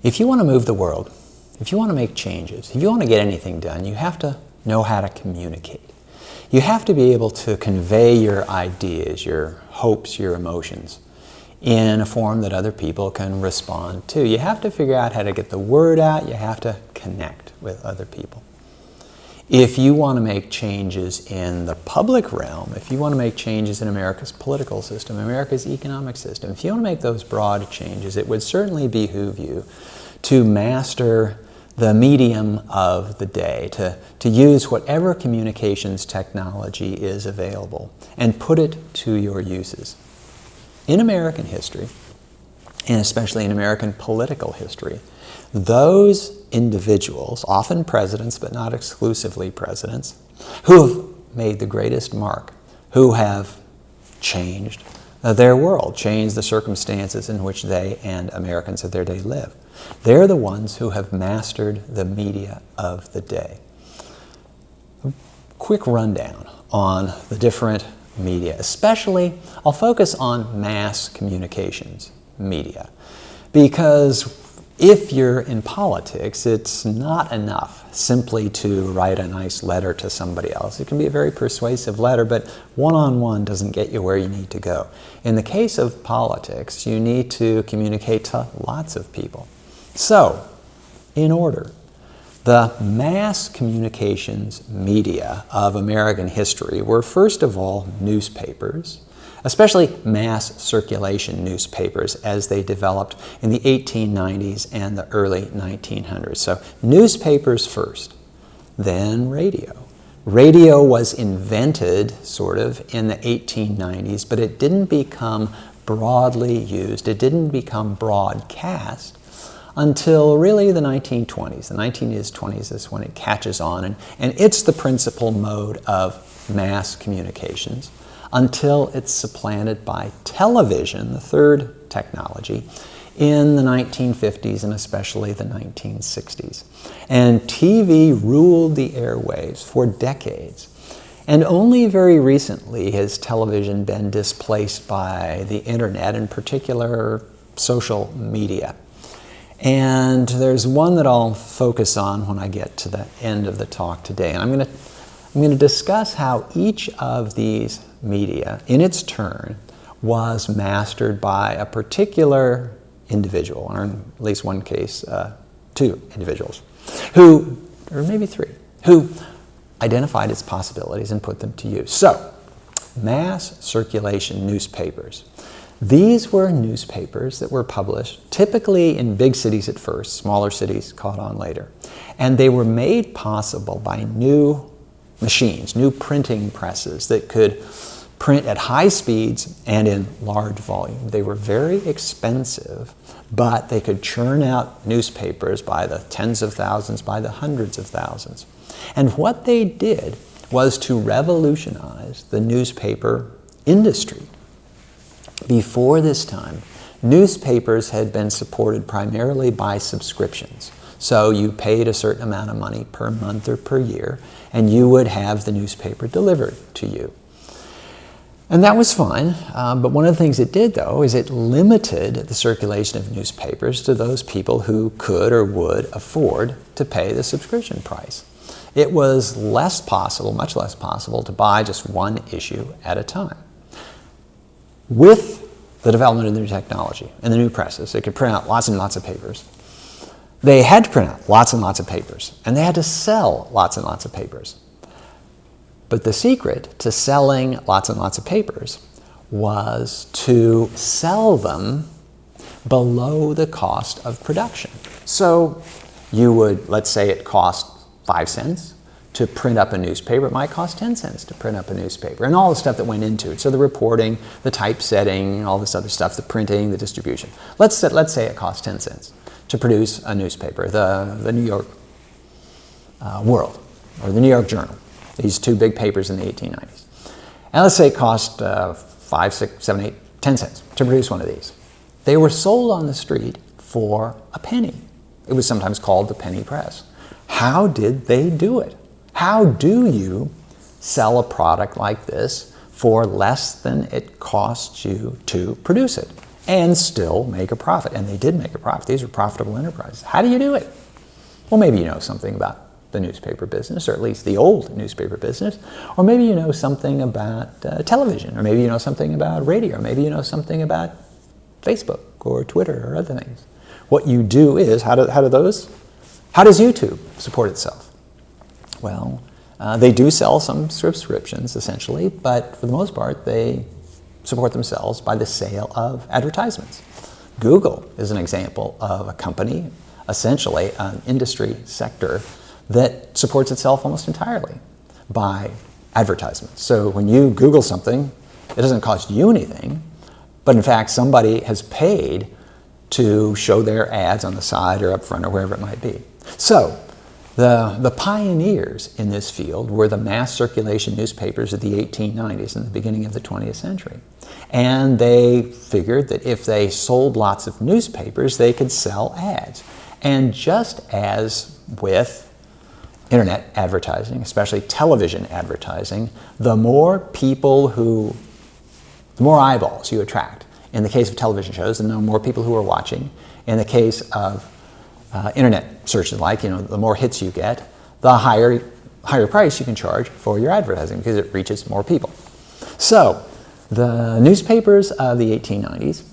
If you want to move the world, if you want to make changes, if you want to get anything done, you have to know how to communicate. You have to be able to convey your ideas, your hopes, your emotions in a form that other people can respond to. You have to figure out how to get the word out. You have to connect with other people. If you want to make changes in the public realm, if you want to make changes in America's political system, America's economic system, if you want to make those broad changes, it would certainly behoove you to master the medium of the day, to use whatever communications technology is available and put it to your uses. In American history, and especially in American political history, those individuals, often presidents but not exclusively presidents, who have made the greatest mark, who have changed their world, changed the circumstances in which they and Americans of their day live. They're the ones who have mastered the media of the day. A quick rundown on the different media, especially I'll focus on mass communications media, because if you're in politics, it's not enough simply to write a nice letter to somebody else. It can be a very persuasive letter, but one-on-one doesn't get you where you need to go. In the case of politics, you need to communicate to lots of people. So, in order, the mass communications media of American history were first of all newspapers, especially mass circulation newspapers as they developed in the 1890s and the early 1900s. So newspapers first, then radio. Radio was invented sort of in the 1890s, but it didn't become broadly used. It didn't become broadcast until really the 1920s. The 1920s is when it catches on, and it's the principal mode of mass communications, until it's supplanted by television, the third technology, in the 1950s and especially the 1960s. And TV ruled the airwaves for decades. And only very recently has television been displaced by the internet, in particular social media. And there's one that I'll focus on when I get to the end of the talk today. And I'm going to discuss how each of these media, in its turn, was mastered by a particular individual, or in at least one case, two individuals, who, or maybe three, who identified its possibilities and put them to use. So, mass circulation newspapers. These were newspapers that were published typically in big cities at first, smaller cities caught on later. And they were made possible by new machines, new printing presses that could print at high speeds and in large volume. They were very expensive, but they could churn out newspapers by the tens of thousands, by the hundreds of thousands. And what they did was to revolutionize the newspaper industry. Before this time, newspapers had been supported primarily by subscriptions. So you paid a certain amount of money per month or per year, and you would have the newspaper delivered to you. And that was fine, but one of the things it did, though, is it limited the circulation of newspapers to those people who could or would afford to pay the subscription price. It was less possible, much less possible, to buy just one issue at a time. With the development of the new technology and the new presses, they could print out lots and lots of papers. They had to print out lots and lots of papers, and they had to sell lots and lots of papers. But the secret to selling lots and lots of papers was to sell them below the cost of production. So you would, let's say it cost 5 cents to print up a newspaper. It might cost 10 cents to print up a newspaper, and all the stuff that went into it. So the reporting, the typesetting, all this other stuff, the printing, the distribution. Let's say it cost 10 cents to produce a newspaper, the New York World or the New York Journal. These two big papers in the 1890s. And let's say it cost 5, 6, 7, 8, 10 cents to produce one of these. They were sold on the street for a penny. It was sometimes called the penny press. How did they do it? How do you sell a product like this for less than it costs you to produce it? and still make a profit. And they did make a profit. These were profitable enterprises. How do you do it? Well, maybe you know something about the newspaper business, or at least the old newspaper business, or maybe you know something about television, or maybe you know something about radio, or maybe you know something about Facebook or Twitter or other things. What you do is, how does YouTube support itself? Well, they do sell some subscriptions essentially, but for the most part they support themselves by the sale of advertisements. Google is an example of a company, essentially an industry sector, that supports itself almost entirely by advertisements. So when you Google something, it doesn't cost you anything, but in fact somebody has paid to show their ads on the side or up front or wherever it might be. So the pioneers in this field were the mass circulation newspapers of the 1890s and the beginning of the 20th century. And they figured that if they sold lots of newspapers, they could sell ads. And just as with internet advertising, especially television advertising, the more eyeballs you attract. In the case of television shows, the more people who are watching. In the case of internet searches, the more hits you get, the higher price you can charge for your advertising because it reaches more people. So the newspapers of the 1890s,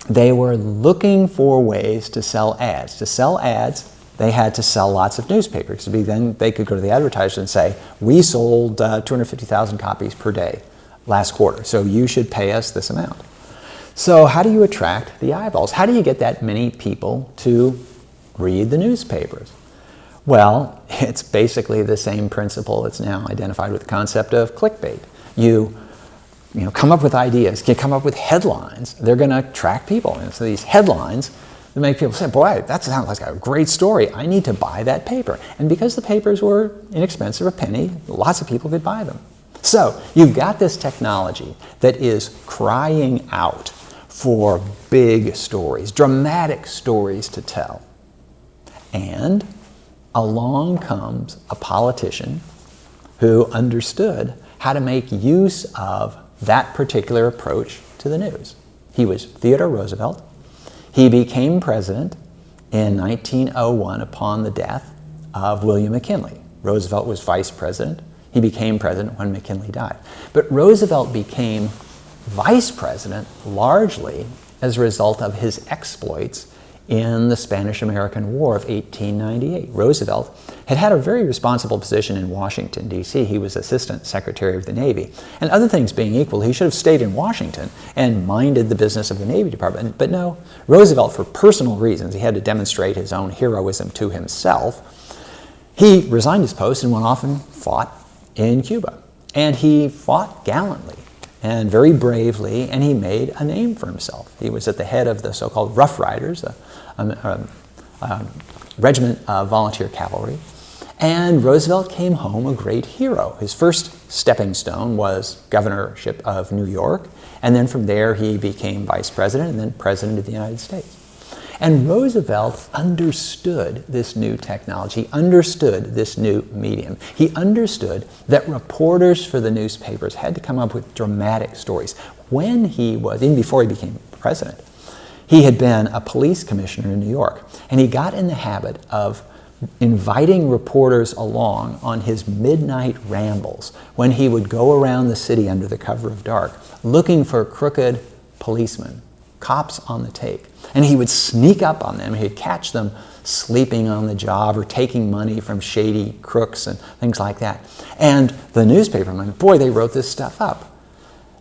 they were looking for ways to sell ads. To sell ads, they had to sell lots of newspapers. Then they could go to the advertiser and say, we sold 250,000 copies per day last quarter, so you should pay us this amount. So how do you attract the eyeballs? How do you get that many people to read the newspapers? Well, it's basically the same principle that's now identified with the concept of clickbait. You come up with ideas, you come up with headlines, they're going to attract people. And so these headlines that make people say, boy, that sounds like a great story. I need to buy that paper. And because the papers were inexpensive, a penny, lots of people could buy them. So you've got this technology that is crying out for big stories, dramatic stories to tell. And along comes a politician who understood how to make use of that particular approach to the news. He was Theodore Roosevelt. He became president in 1901 upon the death of William McKinley. Roosevelt was vice president. He became president when McKinley died. But Roosevelt became vice president largely as a result of his exploits in the Spanish-American War of 1898. Roosevelt had a very responsible position in Washington, D.C. He was Assistant Secretary of the Navy. And other things being equal, he should have stayed in Washington and minded the business of the Navy Department. But no, Roosevelt, for personal reasons, he had to demonstrate his own heroism to himself. He resigned his post and went off and fought in Cuba. And he fought gallantly and very bravely, and he made a name for himself. He was at the head of the so-called Rough Riders, a regiment of volunteer cavalry. And Roosevelt came home a great hero. His first stepping stone was governorship of New York, and then from there he became vice president and then president of the United States. And Roosevelt understood this new technology, understood this new medium. He understood that reporters for the newspapers had to come up with dramatic stories. When he was, even before he became president, he had been a police commissioner in New York, and he got in the habit of inviting reporters along on his midnight rambles when he would go around the city under the cover of dark, looking for crooked policemen, cops on the take. And he would sneak up on them. He'd catch them sleeping on the job or taking money from shady crooks and things like that. And the newspapermen, boy, they wrote this stuff up.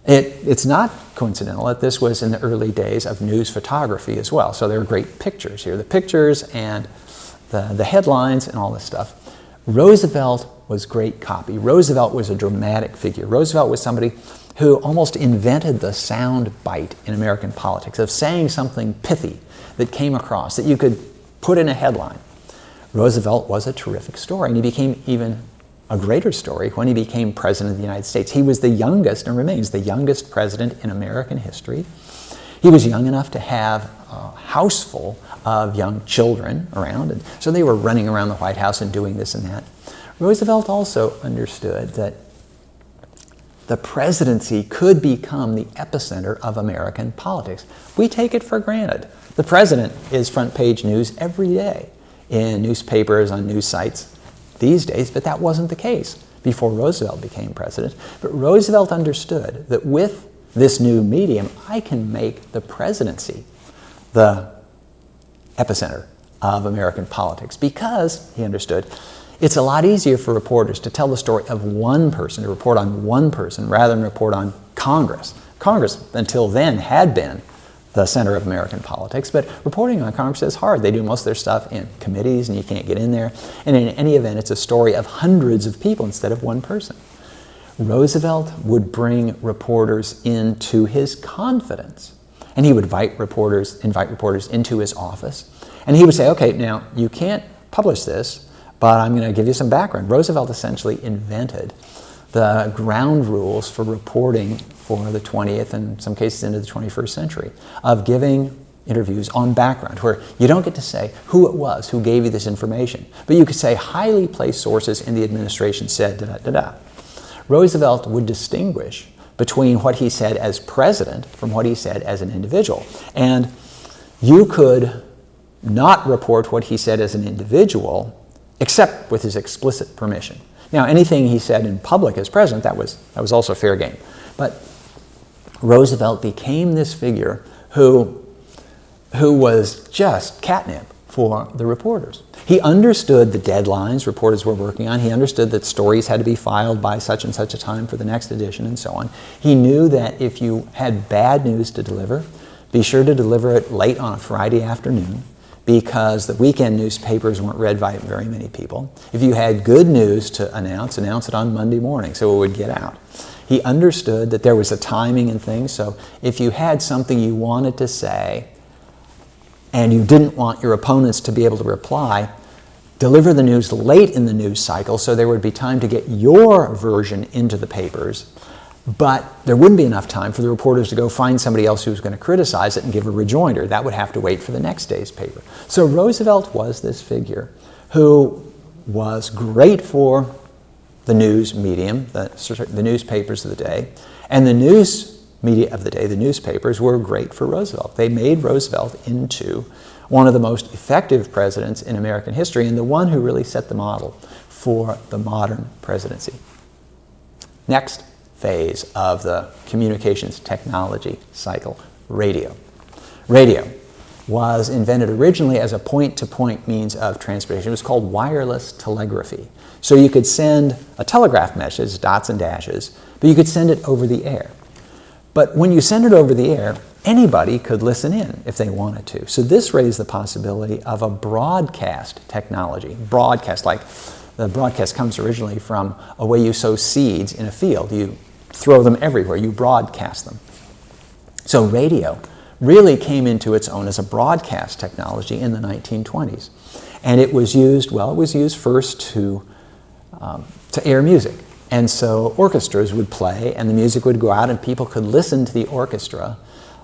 It's not coincidental that this was in the early days of news photography as well. So there are great pictures here. The pictures and the headlines and all this stuff. Roosevelt was great copy. Roosevelt was a dramatic figure. Roosevelt was somebody who almost invented the sound bite in American politics of saying something pithy that came across, that you could put in a headline. Roosevelt was a terrific story, and he became even a greater story when he became president of the United States. He was the youngest, and remains the youngest president in American history. He was young enough to have a house full of young children around, and so they were running around the White House and doing this and that. Roosevelt also understood that the presidency could become the epicenter of American politics. We take it for granted. The president is front page news every day in newspapers, on news sites these days, but that wasn't the case before Roosevelt became president. But Roosevelt understood that with this new medium, I can make the presidency the epicenter of American politics, because, he understood, it's a lot easier for reporters to tell the story of one person, to report on one person, rather than report on Congress. Congress, until then, had been the center of American politics, but reporting on Congress is hard. They do most of their stuff in committees, and you can't get in there. And in any event, it's a story of hundreds of people instead of one person. Roosevelt would bring reporters into his confidence, and he would invite reporters into his office, and he would say, okay, now you can't publish this, but I'm going to give you some background. Roosevelt essentially invented the ground rules for reporting for the 20th and in some cases into the 21st century, of giving interviews on background, where you don't get to say who it was who gave you this information, but you could say highly placed sources in the administration said da-da-da-da. Roosevelt would distinguish between what he said as president from what he said as an individual. And you could not report what he said as an individual except with his explicit permission. Now, anything he said in public as president, that was also fair game. But Roosevelt became this figure who was just catnip for the reporters. He understood the deadlines reporters were working on. He understood that stories had to be filed by such and such a time for the next edition and so on. He knew that if you had bad news to deliver, be sure to deliver it late on a Friday afternoon, because the weekend newspapers weren't read by very many people. If you had good news to announce it on Monday morning so it would get out. He understood that there was a timing and things, so if you had something you wanted to say and you didn't want your opponents to be able to reply, deliver the news late in the news cycle so there would be time to get your version into the papers, but there wouldn't be enough time for the reporters to go find somebody else who was going to criticize it and give a rejoinder. That would have to wait for the next day's paper. So Roosevelt was this figure who was great for the news medium, the newspapers of the day, and the news media of the day, the newspapers, were great for Roosevelt. They made Roosevelt into one of the most effective presidents in American history, and the one who really set the model for the modern presidency. Next phase of the communications technology cycle, radio. Radio was invented originally as a point-to-point means of transportation. It was called wireless telegraphy. So you could send a telegraph message, dots and dashes, but you could send it over the air. But when you send it over the air, anybody could listen in if they wanted to. So this raised the possibility of a broadcast technology. Broadcast, like the broadcast comes originally from a way you sow seeds in a field. You throw them everywhere, you broadcast them. So radio really came into its own as a broadcast technology in the 1920s. And it was used, well, it was used first to air music. And so orchestras would play and the music would go out and people could listen to the orchestra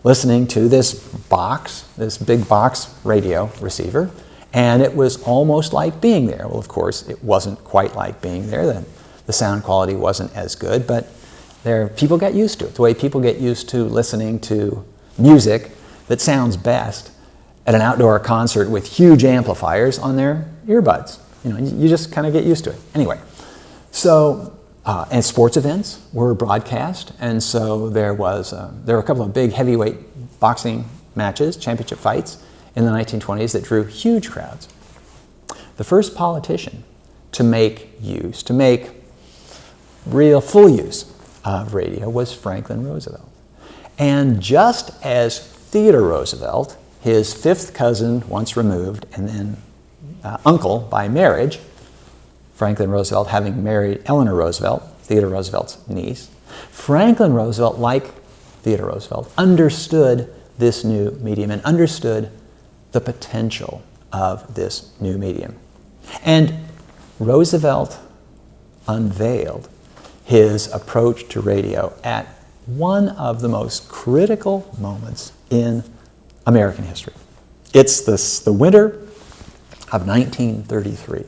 listening to this box, this big box radio receiver, and it was almost like being there. Well, of course, it wasn't quite like being there. The sound quality wasn't as good, but people got used to it, the way people get used to listening to music that sounds best at an outdoor concert with huge amplifiers on their earbuds. You know, you just kind of get used to it. Anyway, so, and sports events were broadcast, and so there were a couple of big heavyweight boxing matches, championship fights in the 1920s that drew huge crowds. The first politician to make real full use of radio was Franklin Roosevelt. And just as Theodore Roosevelt, his fifth cousin once removed and then uncle by marriage, Franklin Roosevelt having married Eleanor Roosevelt, Theodore Roosevelt's niece, Franklin Roosevelt, like Theodore Roosevelt, understood this new medium and understood the potential of this new medium. And Roosevelt unveiled his approach to radio at one of the most critical moments in American history. It's the winter of 1933.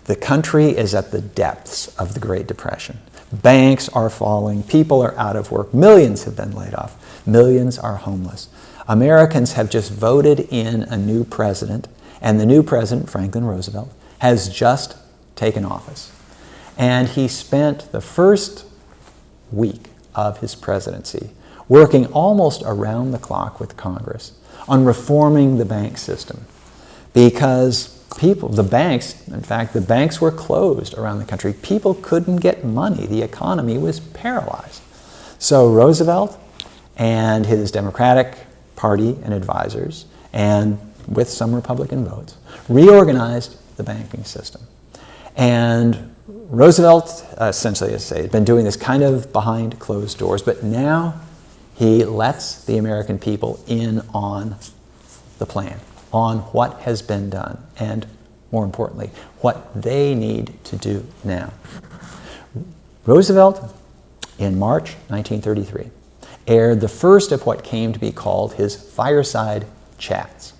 The country is at the depths of the Great Depression. Banks are falling. People are out of work. Millions have been laid off. Millions are homeless. Americans have just voted in a new president, and the new president, Franklin Roosevelt, has just taken office. And he spent the first week of his presidency working almost around the clock with Congress on reforming the bank system, because the banks were closed around the country. People couldn't get money. The economy was paralyzed. So Roosevelt and his Democratic Party and advisors, and with some Republican votes, reorganized the banking system. And Roosevelt, essentially, as I say, had been doing this kind of behind closed doors, but now he lets the American people in on the plan, on what has been done, and more importantly, what they need to do now. Roosevelt, in March 1933, aired the first of what came to be called his fireside chats.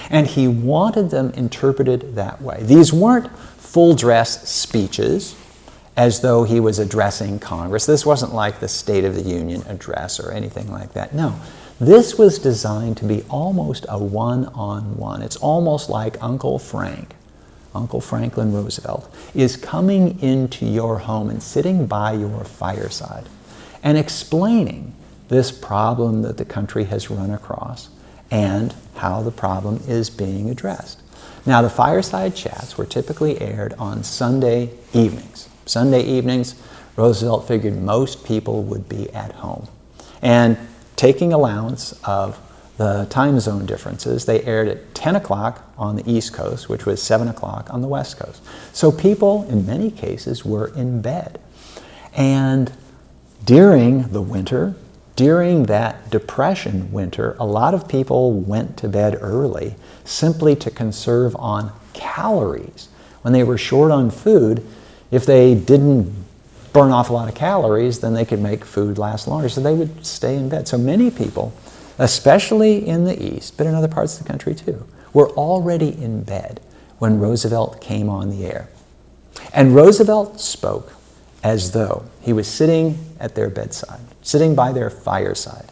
And he wanted them interpreted that way. These weren't full-dress speeches as though he was addressing Congress. This wasn't like the State of the Union address or anything like that. No, this was designed to be almost a one-on-one. It's almost like Uncle Franklin Roosevelt, is coming into your home and sitting by your fireside and explaining this problem that the country has run across and how the problem is being addressed. Now, the fireside chats were typically aired on Sunday evenings. Sunday evenings, Roosevelt figured most people would be at home. And taking allowance of the time zone differences, they aired at 10 o'clock on the East Coast, which was 7 o'clock on the West Coast. So people, in many cases, were in bed. And during the winter, during that Depression winter, a lot of people went to bed early simply to conserve on calories. When they were short on food, if they didn't burn off a lot of calories, then they could make food last longer, so they would stay in bed. So many people, especially in the East, but in other parts of the country too, were already in bed when Roosevelt came on the air. And Roosevelt spoke as though he was sitting at their bedside, sitting by their fireside,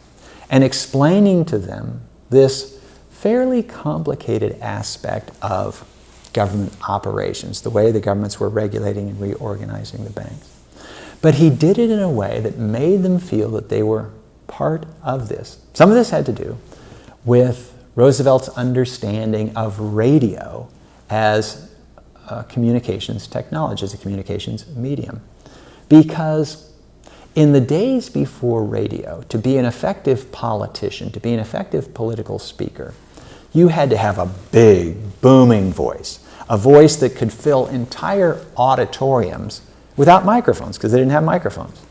and explaining to them this fairly complicated aspect of government operations, the way the governments were regulating and reorganizing the banks. But he did it in a way that made them feel that they were part of this. Some of this had to do with Roosevelt's understanding of radio as a communications technology, as a communications medium. Because in the days before radio, to be an effective politician, to be an effective political speaker, you had to have a big, booming voice, a voice that could fill entire auditoriums without microphones, because they didn't have microphones.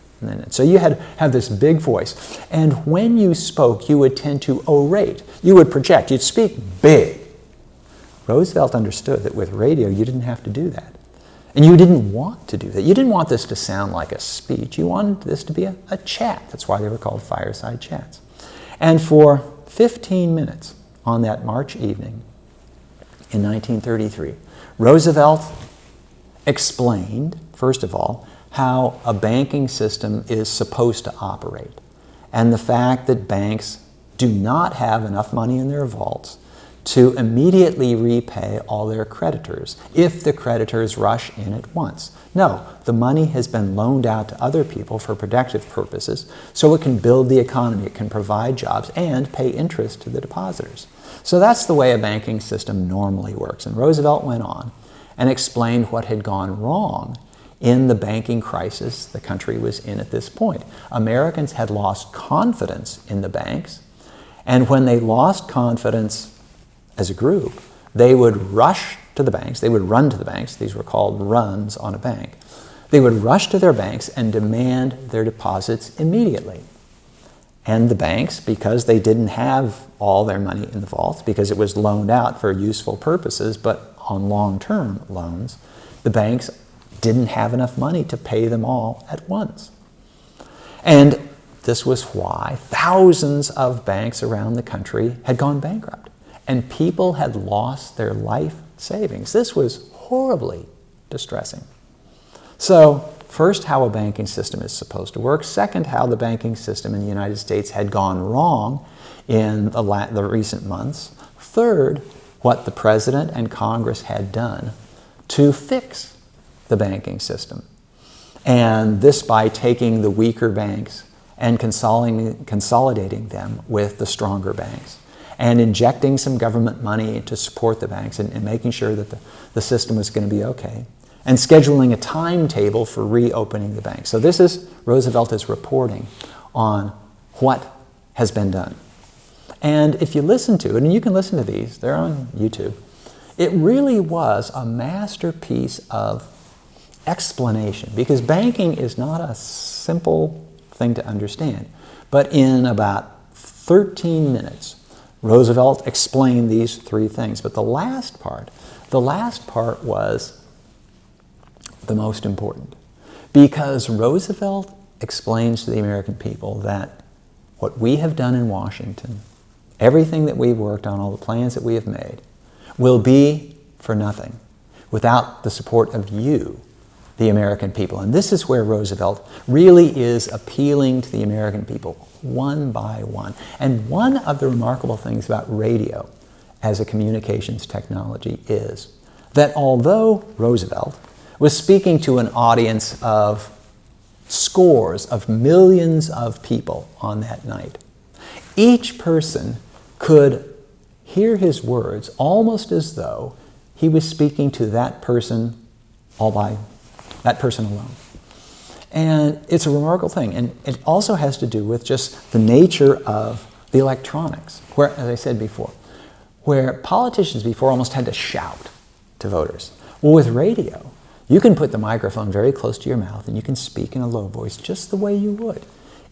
So you had to have this big voice. And when you spoke, you would tend to orate. You would project. You'd speak big. Roosevelt understood that with radio, you didn't have to do that. And you didn't want to do that. You didn't want this to sound like a speech. You wanted this to be a chat. That's why they were called fireside chats. And for 15 minutes on that March evening in 1933, Roosevelt explained, first of all, how a banking system is supposed to operate, and the fact that banks do not have enough money in their vaults to immediately repay all their creditors if the creditors rush in at once. No, the money has been loaned out to other people for productive purposes so it can build the economy, it can provide jobs, and pay interest to the depositors. So that's the way a banking system normally works. And Roosevelt went on and explained what had gone wrong in the banking crisis the country was in at this point. Americans had lost confidence in the banks, and when they lost confidence as a group, they would rush to the banks, they would run to the banks, these were called runs on a bank. They would rush to their banks and demand their deposits immediately. And the banks, because they didn't have all their money in the vaults, because it was loaned out for useful purposes, but on long-term loans, the banks didn't have enough money to pay them all at once. And this was why thousands of banks around the country had gone bankrupt, and people had lost their life savings. This was horribly distressing. So first, how a banking system is supposed to work. Second, how the banking system in the United States had gone wrong in the recent months. Third, what the President and Congress had done to fix the banking system. And this by taking the weaker banks and consolidating them with the stronger banks, and injecting some government money to support the banks, and making sure that the system was going to be okay, and scheduling a timetable for reopening the banks. So this is, Roosevelt is reporting on what has been done. And if you listen to it, and you can listen to these, they're on YouTube, it really was a masterpiece of explanation, because banking is not a simple thing to understand. But in about 13 minutes, Roosevelt explained these three things. But the last part was the most important, because Roosevelt explains to the American people that what we have done in Washington, everything that we've worked on, all the plans that we have made, will be for nothing without the support of you, the American people. And this is where Roosevelt really is appealing to the American people one by one. And one of the remarkable things about radio as a communications technology is that although Roosevelt was speaking to an audience of scores of millions of people on that night, each person could hear his words almost as though he was speaking to that person all by that person alone. And it's a remarkable thing. And it also has to do with just the nature of the electronics, where, as I said before, where politicians before almost had to shout to voters. Well, with radio, you can put the microphone very close to your mouth and you can speak in a low voice just the way you would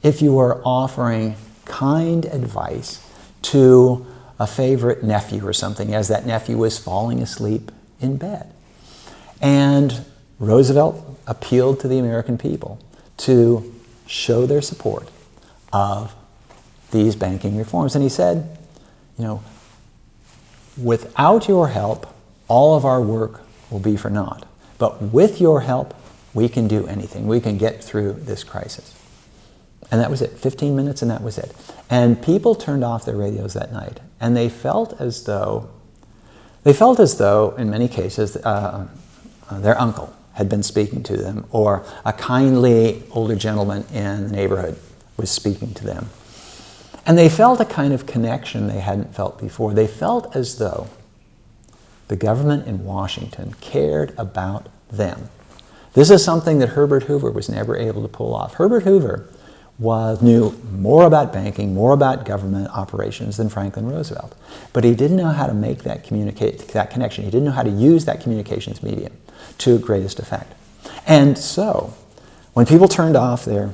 if you were offering kind advice to a favorite nephew or something as that nephew was falling asleep in bed. And Roosevelt appealed to the American people to show their support of these banking reforms. And he said, you know, without your help, all of our work will be for naught. But with your help, we can do anything. We can get through this crisis. And that was it. 15 minutes and that was it. And people turned off their radios that night. And they felt as though, in many cases, their uncle had been speaking to them, or a kindly older gentleman in the neighborhood was speaking to them. And they felt a kind of connection they hadn't felt before. They felt as though the government in Washington cared about them. This is something that Herbert Hoover was never able to pull off. Herbert Hoover knew more about banking, more about government operations than Franklin Roosevelt. But he didn't know how to make that connection. He didn't know how to use that communications medium to greatest effect. And so, when people turned off their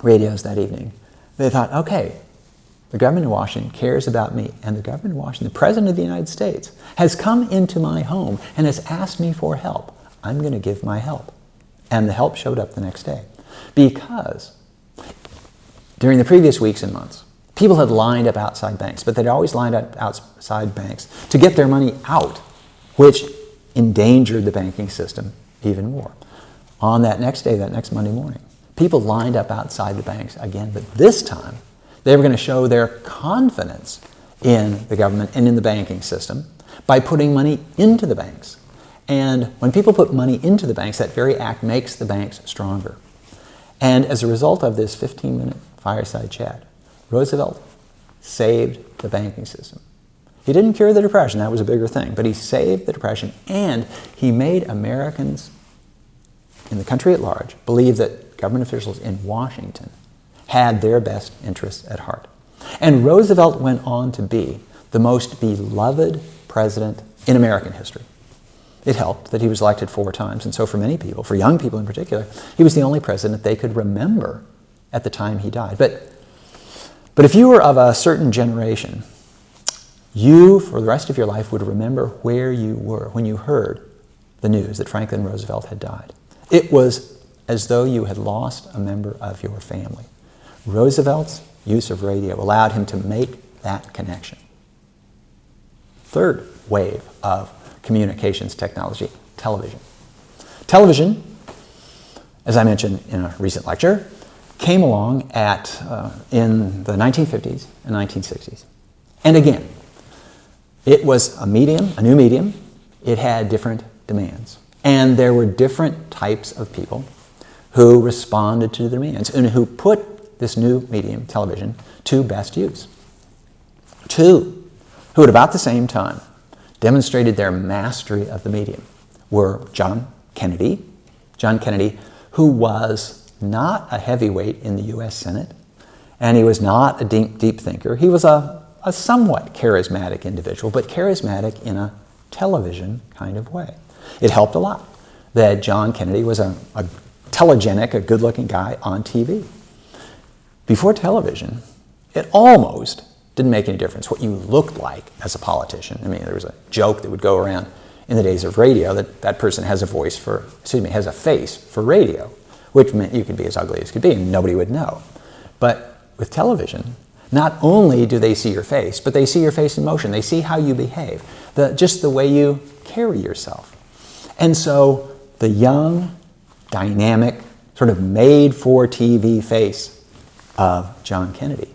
radios that evening, they thought, okay, the government in Washington cares about me, and the government in Washington, the President of the United States, has come into my home and has asked me for help. I'm going to give my help. And the help showed up the next day. Because during the previous weeks and months, people had lined up outside banks, but they'd always lined up outside banks to get their money out, which endangered the banking system even more. On that next day, that next Monday morning, people lined up outside the banks again, but this time they were going to show their confidence in the government and in the banking system by putting money into the banks. And when people put money into the banks, that very act makes the banks stronger. And as a result of this 15-minute fireside chat, Roosevelt saved the banking system. He didn't cure the Depression, that was a bigger thing, but he saved the Depression, and he made Americans in the country at large believe that government officials in Washington had their best interests at heart. And Roosevelt went on to be the most beloved president in American history. It helped that he was elected 4 times, and so for many people, for young people in particular, he was the only president they could remember at the time he died. But if you were of a certain generation, you, for the rest of your life, would remember where you were when you heard the news that Franklin Roosevelt had died. It was as though you had lost a member of your family. Roosevelt's use of radio allowed him to make that connection. Third wave of communications technology, television. Television as I mentioned in a recent lecture, came along in the 1950s and 1960s. And again, it was a new medium. It had different demands. And there were different types of people who responded to the demands and who put this new medium, television, to best use. Two, who at about the same time demonstrated their mastery of the medium, were John Kennedy, who was not a heavyweight in the U.S. Senate, and he was not a deep thinker. He was a somewhat charismatic individual, but charismatic in a television kind of way. It helped a lot that John Kennedy was a telegenic, a good-looking guy on TV. Before television, it almost didn't make any difference what you looked like as a politician. I mean, there was a joke that would go around in the days of radio that person has a face for radio, which meant you could be as ugly as could be and nobody would know. But with television, not only do they see your face, but they see your face in motion. They see how you behave, just the way you carry yourself. And so the young, dynamic, sort of made-for-TV face of John Kennedy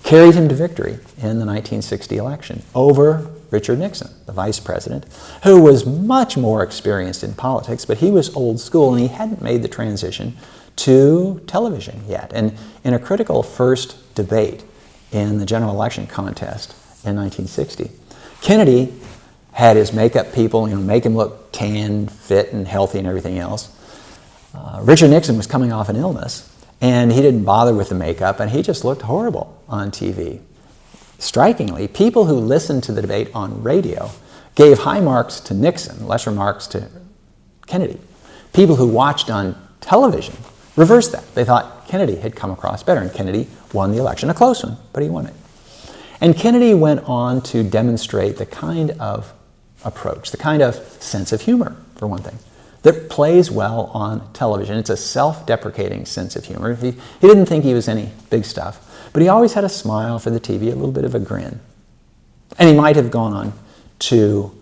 carried him to victory in the 1960 election over Richard Nixon, the vice president, who was much more experienced in politics, but he was old school and he hadn't made the transition to television yet. And in a critical first debate in the general election contest in 1960, Kennedy had his makeup people, make him look tan, fit, and healthy and everything else. Richard Nixon was coming off an illness, and he didn't bother with the makeup, and he just looked horrible on TV. Strikingly, people who listened to the debate on radio gave high marks to Nixon, lesser marks to Kennedy. People who watched on television reversed that. They thought Kennedy had come across better, and Kennedy won the election. A close one, but he won it. And Kennedy went on to demonstrate the kind of approach, the kind of sense of humor, for one thing, that plays well on television. It's a self-deprecating sense of humor. He didn't think he was any big stuff, but he always had a smile for the TV, a little bit of a grin. And he might have gone on to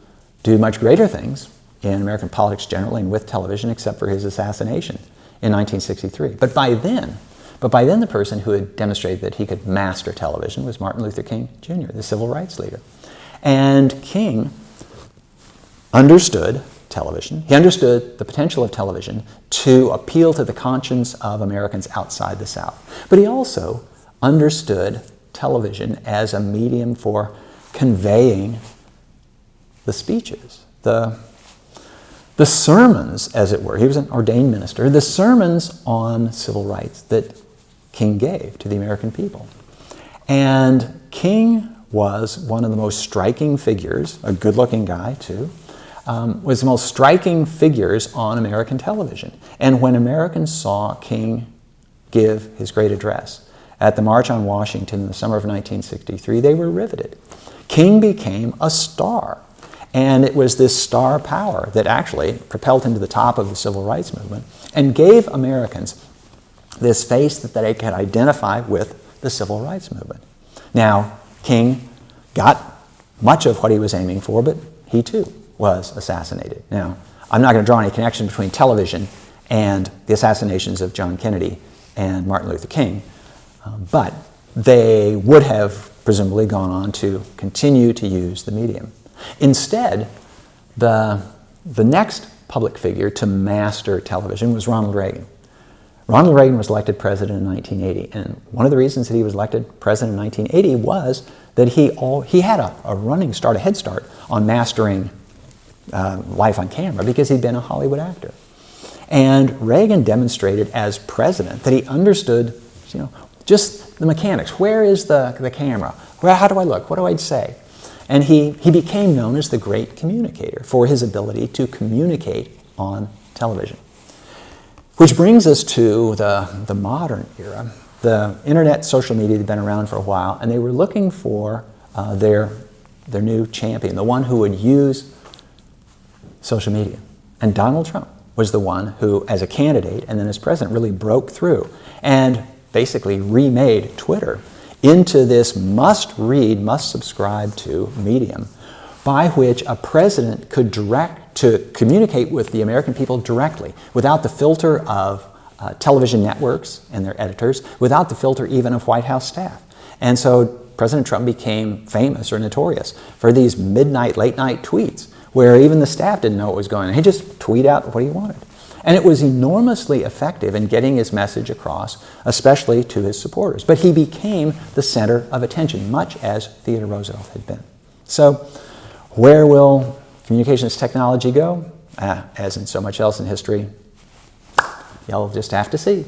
do much greater things in American politics generally and with television, except for his assassination in 1963. But by then, the person who had demonstrated that he could master television was Martin Luther King Jr., the civil rights leader. And King understood television. He understood the potential of television to appeal to the conscience of Americans outside the South. But he also understood television as a medium for conveying the speeches, the sermons, as it were. He was an ordained minister. The sermons on civil rights that King gave to the American people. And King was one of the most striking figures, a good-looking guy too, was the most striking figures on American television. And when Americans saw King give his great address at the March on Washington in the summer of 1963, they were riveted. King became a star. And it was this star power that actually propelled him to the top of the civil rights movement and gave Americans this face that they could identify with the civil rights movement. Now, King got much of what he was aiming for, but he too was assassinated. Now, I'm not going to draw any connection between television and the assassinations of John Kennedy and Martin Luther King, but they would have presumably gone on to continue to use the medium. Instead, the next public figure to master television was Ronald Reagan. Ronald Reagan was elected president in 1980, and one of the reasons that he was elected president in 1980 was that he had a running start, a head start on mastering life on camera because he'd been a Hollywood actor. And Reagan demonstrated as president that he understood, just the mechanics. Where is the camera? How do I look? What do I say? And he became known as the great communicator for his ability to communicate on television. Which brings us to the modern era. The internet, social media had been around for a while, and they were looking for their new champion, the one who would use social media. And Donald Trump was the one who, as a candidate and then as president, really broke through and basically remade Twitter into this must-read, must-subscribe-to medium by which a president could communicate with the American people directly without the filter of television networks and their editors, without the filter even of White House staff. And so President Trump became famous or notorious for these midnight, late night tweets where even the staff didn't know what was going on. He'd just tweet out what he wanted. And it was enormously effective in getting his message across, especially to his supporters. But he became the center of attention, much as Theodore Roosevelt had been. So where will communications technology go? As in so much else in history, you'll just have to see.